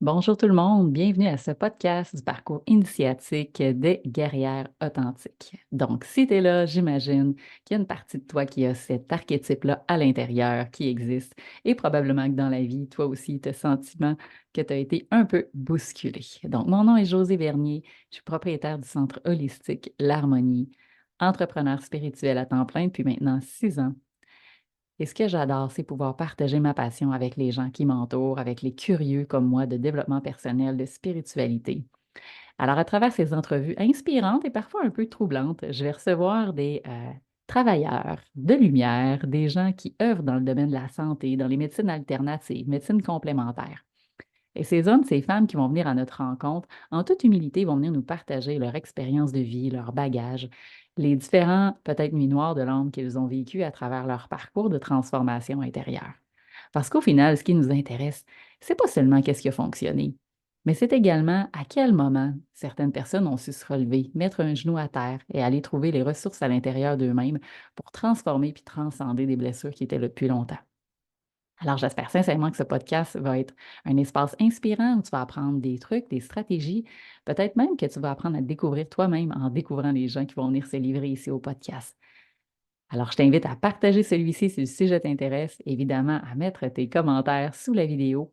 Bonjour tout le monde, bienvenue à ce podcast du parcours initiatique des guerrières authentiques. Donc, si tu es là, j'imagine qu'il y a une partie de toi qui a cet archétype-là à l'intérieur qui existe et probablement que dans la vie, toi aussi, tu as sentiment que tu as été un peu bousculé. Donc, mon nom est Josée Vernier, je suis propriétaire du centre holistique L'Harmonie, entrepreneur spirituel à temps plein depuis maintenant 6 ans. Et ce que j'adore, c'est pouvoir partager ma passion avec les gens qui m'entourent, avec les curieux comme moi de développement personnel, de spiritualité. Alors, à travers ces entrevues inspirantes et parfois un peu troublantes, je vais recevoir des travailleurs de lumière, des gens qui œuvrent dans le domaine de la santé, dans les médecines alternatives, médecines complémentaires. Et ces hommes, ces femmes qui vont venir à notre rencontre, en toute humilité, vont venir nous partager leur expérience de vie, leur bagage, les différents, peut-être nuits noires de l'âme qu'ils ont vécues à travers leur parcours de transformation intérieure. Parce qu'au final, ce qui nous intéresse, c'est pas seulement qu'est-ce qui a fonctionné, mais c'est également à quel moment certaines personnes ont su se relever, mettre un genou à terre et aller trouver les ressources à l'intérieur d'eux-mêmes pour transformer puis transcender des blessures qui étaient là depuis longtemps. Alors, j'espère sincèrement que ce podcast va être un espace inspirant où tu vas apprendre des trucs, des stratégies, peut-être même que tu vas apprendre à te découvrir toi-même en découvrant les gens qui vont venir se livrer ici au podcast. Alors, je t'invite à partager celui-ci si le sujet t'intéresse, évidemment à mettre tes commentaires sous la vidéo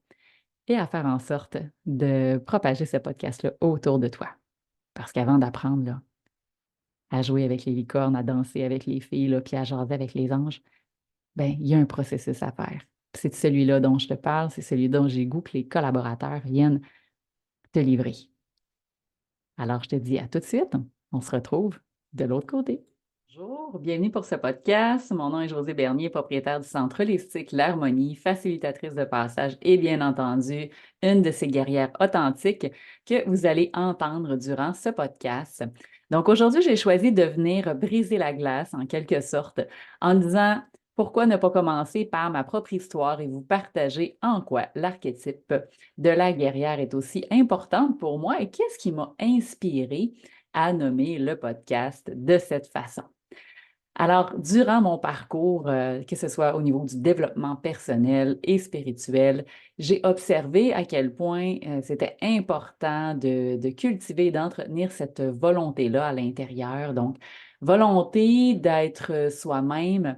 et à faire en sorte de propager ce podcast-là autour de toi. Parce qu'avant d'apprendre là, à jouer avec les licornes, à danser avec les filles, là, puis à jaser avec les anges, ben, il y a un processus à faire. C'est de celui-là dont je te parle, c'est celui dont j'ai goût que les collaborateurs viennent te livrer. Alors, je te dis à tout de suite. On se retrouve de l'autre côté. Bonjour, bienvenue pour ce podcast. Mon nom est Josée Bernier, propriétaire du Centre holistique L'Harmonie, facilitatrice de passage et bien entendu, une de ces guerrières authentiques que vous allez entendre durant ce podcast. Donc aujourd'hui, j'ai choisi de venir briser la glace en quelque sorte en disant pourquoi ne pas commencer par ma propre histoire et vous partager en quoi l'archétype de la guerrière est aussi importante pour moi et qu'est-ce qui m'a inspiré à nommer le podcast de cette façon. Alors, durant mon parcours, que ce soit au niveau du développement personnel et spirituel, j'ai observé à quel point c'était important de cultiver, d'entretenir cette volonté-là à l'intérieur. Donc, volonté d'être soi-même,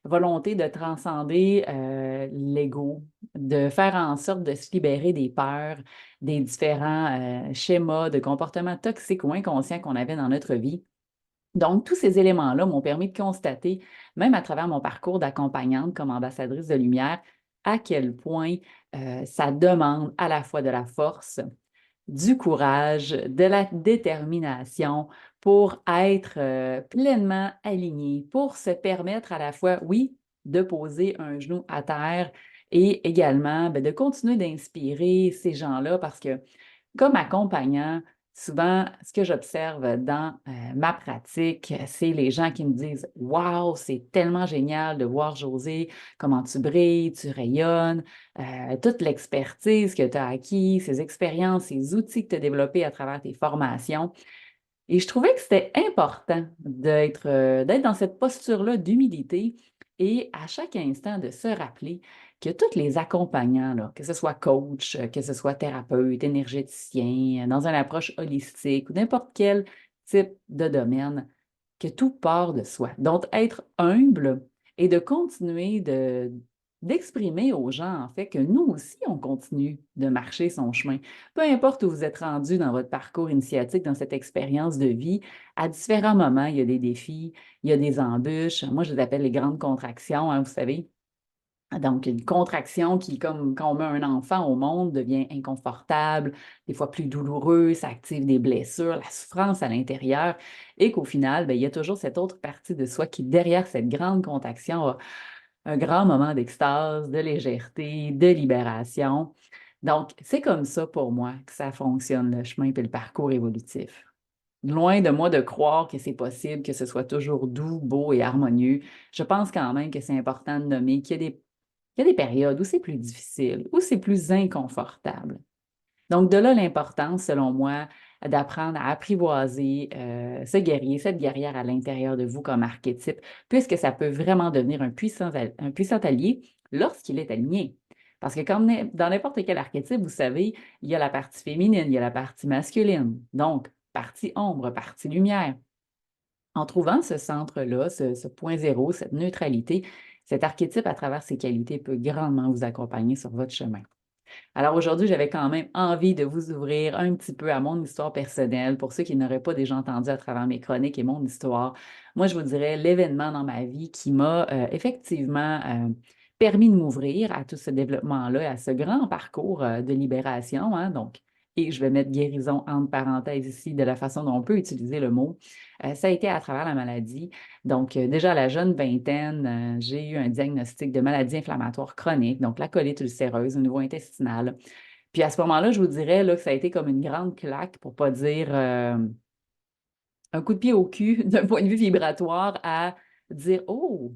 volonté de transcender l'ego, de faire en sorte de se libérer des peurs, des différents schémas de comportements toxiques ou inconscients qu'on avait dans notre vie. Donc, tous ces éléments-là m'ont permis de constater, même à travers mon parcours d'accompagnante comme ambassadrice de lumière, à quel point ça demande à la fois de la force, du courage, de la détermination pour être pleinement aligné, pour se permettre à la fois, oui, de poser un genou à terre et également ben, de continuer d'inspirer ces gens-là parce que comme accompagnant, souvent, ce que j'observe dans ma pratique, c'est les gens qui me disent: «Wow, c'est tellement génial de voir Josée, comment tu brilles, tu rayonnes, toute l'expertise que tu as acquis, ces expériences, ces outils que tu as développés à travers tes formations». Et je trouvais que c'était important d'être dans cette posture-là d'humilité et à chaque instant de se rappeler que tous les accompagnants, là, que ce soit coach, que ce soit thérapeute, énergéticien, dans une approche holistique ou n'importe quel type de domaine, que tout part de soi. Donc, être humble et de continuer d'exprimer aux gens, en fait, que nous aussi, on continue de marcher son chemin. Peu importe où vous êtes rendu dans votre parcours initiatique, dans cette expérience de vie, à différents moments, il y a des défis, il y a des embûches. Moi, je les appelle les grandes contractions, hein, vous savez. Donc, une contraction qui, comme quand on met un enfant au monde, devient inconfortable, des fois plus douloureux, ça active des blessures, la souffrance à l'intérieur, et qu'au final, bien, il y a toujours cette autre partie de soi qui, derrière cette grande contraction, a un grand moment d'extase, de légèreté, de libération. Donc, c'est comme ça pour moi que ça fonctionne, le chemin et le parcours évolutif. Loin de moi de croire que c'est possible que ce soit toujours doux, beau et harmonieux, je pense quand même que c'est important de nommer qu'il y a des périodes où c'est plus difficile, où c'est plus inconfortable. Donc, de là l'importance, selon moi, d'apprendre à apprivoiser ce guerrier, cette guerrière à l'intérieur de vous comme archétype, puisque ça peut vraiment devenir un puissant allié lorsqu'il est aligné. Parce que comme dans n'importe quel archétype, vous savez, il y a la partie féminine, il y a la partie masculine. Donc, partie ombre, partie lumière. En trouvant ce centre-là, ce point zéro, cette neutralité, cet archétype, à travers ses qualités, peut grandement vous accompagner sur votre chemin. Alors aujourd'hui, j'avais quand même envie de vous ouvrir un petit peu à mon histoire personnelle. Pour ceux qui n'auraient pas déjà entendu à travers mes chroniques et mon histoire, moi, je vous dirais l'événement dans ma vie qui m'a effectivement permis de m'ouvrir à tout ce développement-là, à ce grand parcours de libération, hein, donc. Et je vais mettre guérison entre parenthèses ici de la façon dont on peut utiliser le mot. Ça a été à travers la maladie. Donc, déjà à la jeune vingtaine, j'ai eu un diagnostic de maladie inflammatoire chronique, donc la colite ulcéreuse au niveau intestinal. Puis à ce moment-là, je vous dirais là, que ça a été comme une grande claque, pour ne pas dire un coup de pied au cul d'un point de vue vibratoire à dire, oh,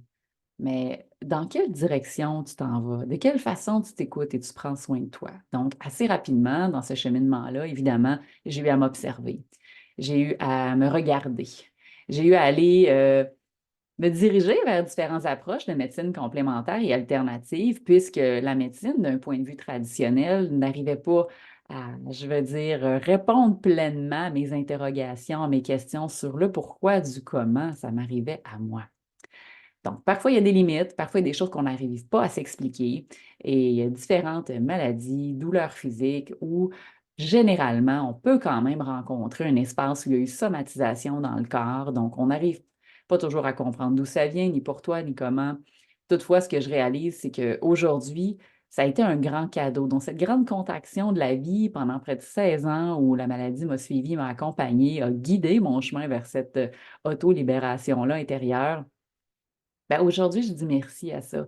mais dans quelle direction tu t'en vas? De quelle façon tu t'écoutes et tu prends soin de toi? Donc, assez rapidement, dans ce cheminement-là, évidemment, j'ai eu à m'observer. J'ai eu à me regarder. J'ai eu à aller me diriger vers différentes approches de médecine complémentaire et alternative, puisque la médecine, d'un point de vue traditionnel, n'arrivait pas à, je veux dire, répondre pleinement à mes interrogations, à mes questions sur le pourquoi du comment ça m'arrivait à moi. Donc, parfois, il y a des limites, parfois, il y a des choses qu'on n'arrive pas à s'expliquer et il y a différentes maladies, douleurs physiques où généralement, on peut quand même rencontrer un espace où il y a eu somatisation dans le corps. Donc, on n'arrive pas toujours à comprendre d'où ça vient, ni pourquoi, ni comment. Toutefois, ce que je réalise, c'est qu'aujourd'hui, ça a été un grand cadeau. Donc, cette grande contraction de la vie pendant près de 16 ans où la maladie m'a suivi, m'a accompagné, a guidé mon chemin vers cette auto-libération-là intérieure. Ben, aujourd'hui, je dis merci à ça.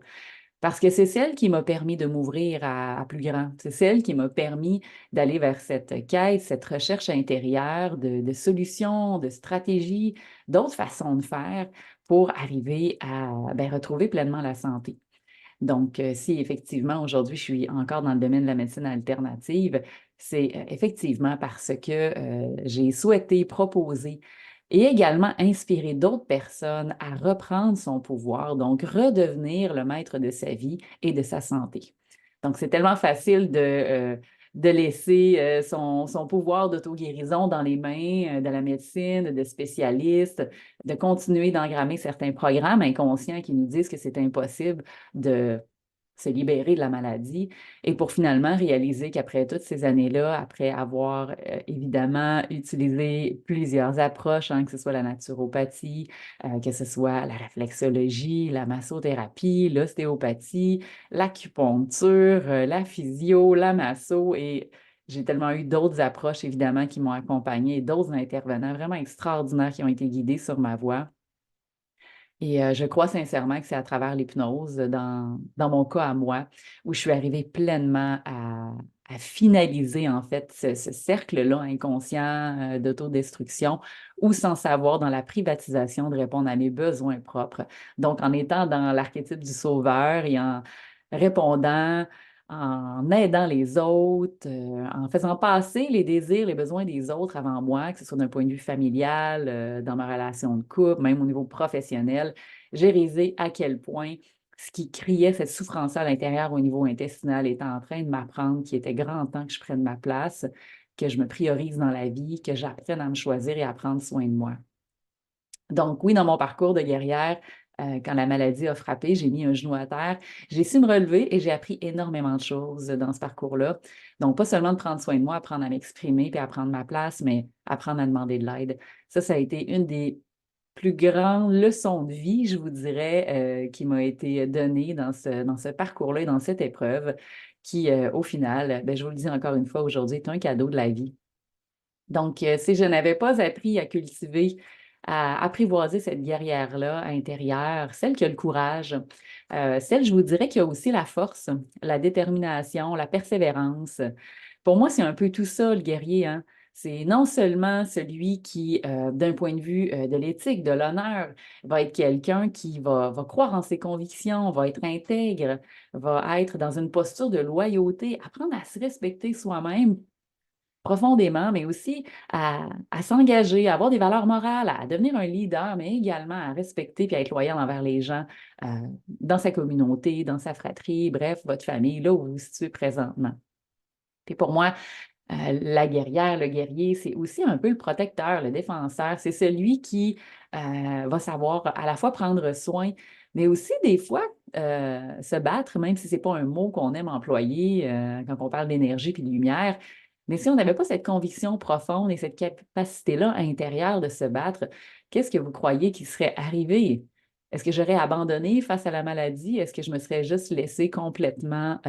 Parce que c'est celle qui m'a permis de m'ouvrir à plus grand. C'est celle qui m'a permis d'aller vers cette quête, cette recherche intérieure de solutions, de stratégies, d'autres façons de faire pour arriver à ben, retrouver pleinement la santé. Donc, si effectivement aujourd'hui je suis encore dans le domaine de la médecine alternative, c'est effectivement parce que j'ai souhaité proposer et également inspirer d'autres personnes à reprendre son pouvoir, donc redevenir le maître de sa vie et de sa santé. Donc, c'est tellement facile de laisser son pouvoir d'auto-guérison dans les mains de la médecine, de spécialistes, de continuer d'engrammer certains programmes inconscients qui nous disent que c'est impossible de se libérer de la maladie et pour finalement réaliser qu'après toutes ces années-là, après avoir évidemment utilisé plusieurs approches, hein, que ce soit la naturopathie, que ce soit la réflexologie, la massothérapie, l'ostéopathie, l'acupuncture, la physio, la masso et j'ai tellement eu d'autres approches évidemment qui m'ont accompagnée, d'autres intervenants vraiment extraordinaires qui ont été guidés sur ma voie. Et je crois sincèrement que c'est à travers l'hypnose, dans mon cas à moi, où je suis arrivée pleinement à finaliser en fait ce cercle-là inconscient d'autodestruction ou sans savoir dans la privatisation de répondre à mes besoins propres. Donc, en étant dans l'archétype du sauveur et en répondant, en aidant les autres, en faisant passer les désirs, les besoins des autres avant moi, que ce soit d'un point de vue familial, dans ma relation de couple, même au niveau professionnel, j'ai réalisé à quel point ce qui criait, cette souffrance à l'intérieur au niveau intestinal était en train de m'apprendre qu'il était grand temps que je prenne ma place, que je me priorise dans la vie, que j'apprenne à me choisir et à prendre soin de moi. Donc oui, dans mon parcours de guerrière, quand la maladie a frappé, j'ai mis un genou à terre. J'ai su me relever et j'ai appris énormément de choses dans ce parcours-là. Donc, pas seulement de prendre soin de moi, apprendre à m'exprimer puis à prendre ma place, mais apprendre à demander de l'aide. Ça a été une des plus grandes leçons de vie, je vous dirais, qui m'a été donnée dans ce parcours-là et dans cette épreuve qui, au final, ben, je vous le dis encore une fois aujourd'hui, est un cadeau de la vie. Donc, si je n'avais pas appris à cultiver, à apprivoiser cette guerrière-là intérieure, celle qui a le courage, celle, je vous dirais, qui a aussi la force, la détermination, la persévérance. Pour moi, c'est un peu tout ça, le guerrier, hein. C'est non seulement celui qui, d'un point de vue de l'éthique, de l'honneur, va être quelqu'un qui va croire en ses convictions, va être intègre, va être dans une posture de loyauté, apprendre à se respecter soi-même profondément, mais aussi à s'engager, à avoir des valeurs morales, à devenir un leader, mais également à respecter et à être loyal envers les gens euh, dans sa communauté, dans sa fratrie, bref, votre famille, là où vous vous situez présentement. Puis pour moi, la guerrière, le guerrier, c'est aussi un peu le protecteur, le défenseur. C'est celui qui va savoir à la fois prendre soin, mais aussi des fois se battre, même si ce n'est pas un mot qu'on aime employer quand on parle d'énergie et de lumière. Mais si on n'avait pas cette conviction profonde et cette capacité-là intérieure de se battre, qu'est-ce que vous croyez qui serait arrivé? Est-ce que j'aurais abandonné face à la maladie? Est-ce que je me serais juste laissé complètement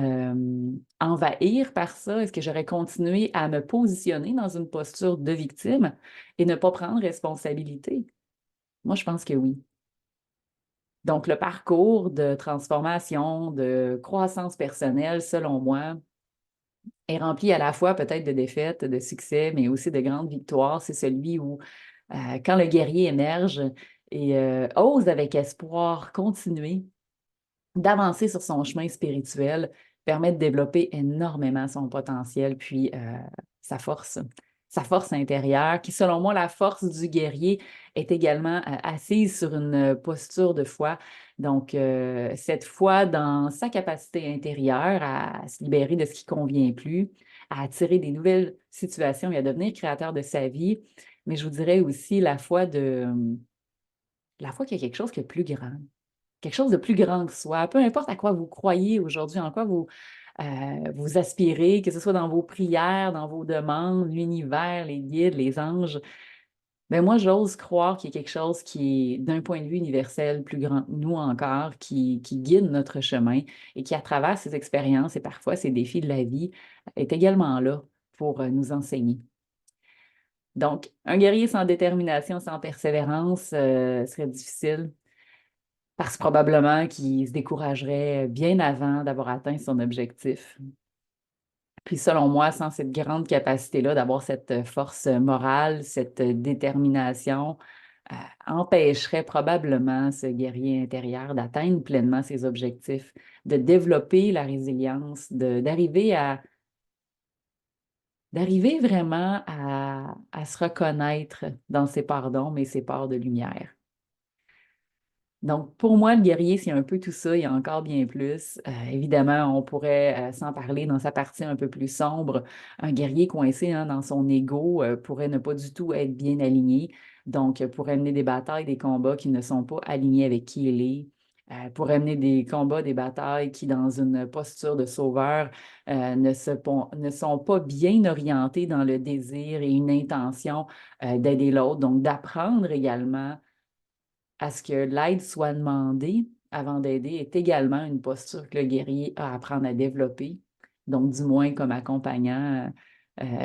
envahir par ça? Est-ce que j'aurais continué à me positionner dans une posture de victime et ne pas prendre responsabilité? Moi, je pense que oui. Donc, le parcours de transformation, de croissance personnelle, selon moi, est rempli à la fois peut-être de défaites, de succès, mais aussi de grandes victoires. C'est celui où, quand le guerrier émerge et ose avec espoir continuer d'avancer sur son chemin spirituel, permet de développer énormément son potentiel, puis sa force intérieure, qui, selon moi, la force du guerrier est également assise sur une posture de foi. Donc, cette foi dans sa capacité intérieure à se libérer de ce qui ne convient plus, à attirer des nouvelles situations et à devenir créateur de sa vie. Mais je vous dirais aussi la foi qu'il y a quelque chose qui est plus grand, quelque chose de plus grand que soi. Peu importe à quoi vous croyez aujourd'hui, en quoi vous aspirez, que ce soit dans vos prières, dans vos demandes, l'univers, les guides, les anges, ben moi, j'ose croire qu'il y a quelque chose qui est, d'un point de vue universel, plus grand que nous encore, qui guide notre chemin et qui, à travers ces expériences et parfois ces défis de la vie, est également là pour nous enseigner. Donc, un guerrier sans détermination, sans persévérance, serait difficile parce probablement qu'il se découragerait bien avant d'avoir atteint son objectif. Puis selon moi, sans cette grande capacité-là d'avoir cette force morale, cette détermination, euh, empêcherait probablement ce guerrier intérieur d'atteindre pleinement ses objectifs, de développer la résilience, d'arriver vraiment à se reconnaître dans ses parts d'ombre et ses parts de lumière. Donc, pour moi, le guerrier, c'est un peu tout ça et encore bien plus. Évidemment, on pourrait s'en parler dans sa partie un peu plus sombre. Un guerrier coincé hein, dans son ego pourrait ne pas du tout être bien aligné. Donc, pourrait mener des batailles, des combats qui ne sont pas alignés avec qui il est. Pourrait mener des combats, des batailles qui, dans une posture de sauveur, ne sont pas bien orientés dans le désir et une intention d'aider l'autre. Donc, d'apprendre également à ce que l'aide soit demandée avant d'aider est également une posture que le guerrier a à apprendre à développer. Donc, du moins comme accompagnant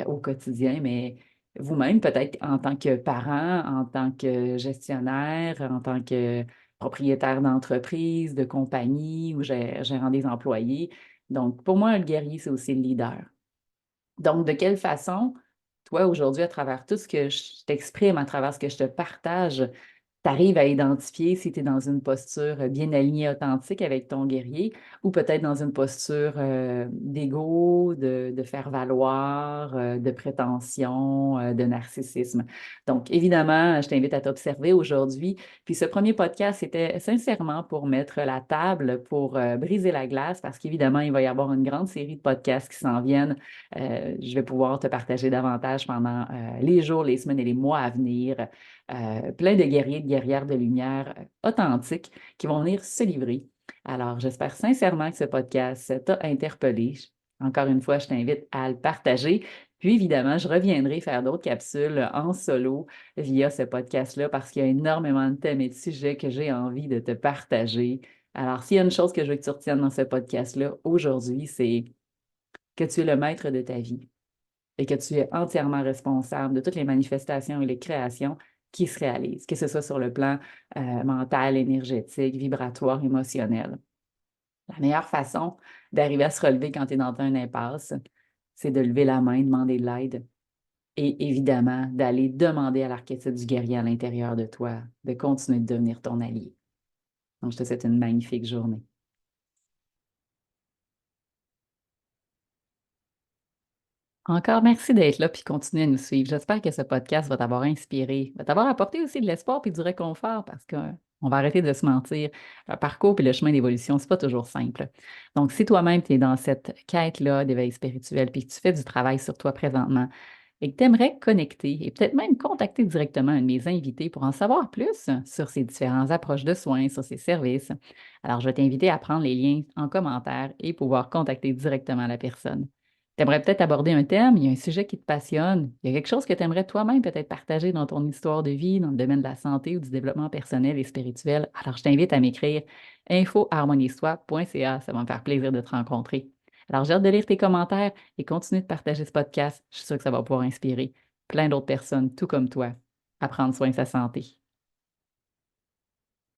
au quotidien, mais vous-même, peut-être en tant que parent, en tant que gestionnaire, en tant que propriétaire d'entreprise, de compagnie ou gérant des employés. Donc, pour moi, le guerrier, c'est aussi le leader. Donc, de quelle façon, toi, aujourd'hui, à travers tout ce que je t'exprime, à travers ce que je te partage, tu arrives à identifier si tu es dans une posture bien alignée, authentique avec ton guerrier ou peut-être dans une posture d'ego, de faire valoir, de prétention, de narcissisme. Donc, évidemment, je t'invite à t'observer aujourd'hui. Puis ce premier podcast, c'était sincèrement pour mettre la table, pour briser la glace, parce qu'évidemment, il va y avoir une grande série de podcasts qui s'en viennent. Je vais pouvoir te partager davantage pendant les jours, les semaines et les mois à venir plein de guerriers, de guerrières de lumière authentiques qui vont venir se livrer. Alors, j'espère sincèrement que ce podcast t'a interpellé. Encore une fois, je t'invite à le partager. Puis, évidemment, je reviendrai faire d'autres capsules en solo via ce podcast-là parce qu'il y a énormément de thèmes et de sujets que j'ai envie de te partager. Alors, s'il y a une chose que je veux que tu retiennes dans ce podcast-là aujourd'hui, c'est que tu es le maître de ta vie et que tu es entièrement responsable de toutes les manifestations et les créations qui se réalisent, que ce soit sur le plan mental, énergétique, vibratoire, émotionnel. La meilleure façon d'arriver à se relever quand tu es dans une impasse, c'est de lever la main, demander de l'aide et évidemment d'aller demander à l'archétype du guerrier à l'intérieur de toi de continuer de devenir ton allié. Donc, je te souhaite une magnifique journée. Encore merci d'être là puis continuer à nous suivre. J'espère que ce podcast va t'avoir inspiré, va t'avoir apporté aussi de l'espoir puis du réconfort parce qu'on va arrêter de se mentir. Le parcours puis le chemin d'évolution, c'est pas toujours simple. Donc, si toi-même tu es dans cette quête-là d'éveil spirituel puis que tu fais du travail sur toi présentement et que tu aimerais connecter et peut-être même contacter directement un de mes invités pour en savoir plus sur ces différentes approches de soins, sur ces services, alors je vais t'inviter à prendre les liens en commentaire et pouvoir contacter directement la personne. Tu aimerais peut-être aborder un thème, il y a un sujet qui te passionne, il y a quelque chose que tu aimerais toi-même peut-être partager dans ton histoire de vie, dans le domaine de la santé ou du développement personnel et spirituel. Alors, je t'invite à m'écrire info@harmoniestoi.ca. Ça va me faire plaisir de te rencontrer. Alors, j'ai hâte de lire tes commentaires et continue de partager ce podcast. Je suis sûre que ça va pouvoir inspirer plein d'autres personnes, tout comme toi, à prendre soin de sa santé.